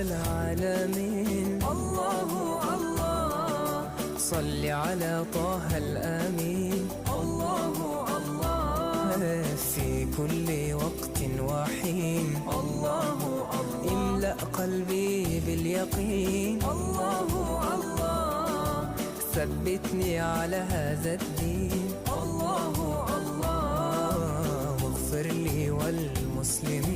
العالمين. الله الله صل على طه الأمين. الله الله في كل وقت وحين. الله الله املأ قلبي باليقين. الله الله ثبتني على هذا الدين. الله الله واغفر لي والمسلمين.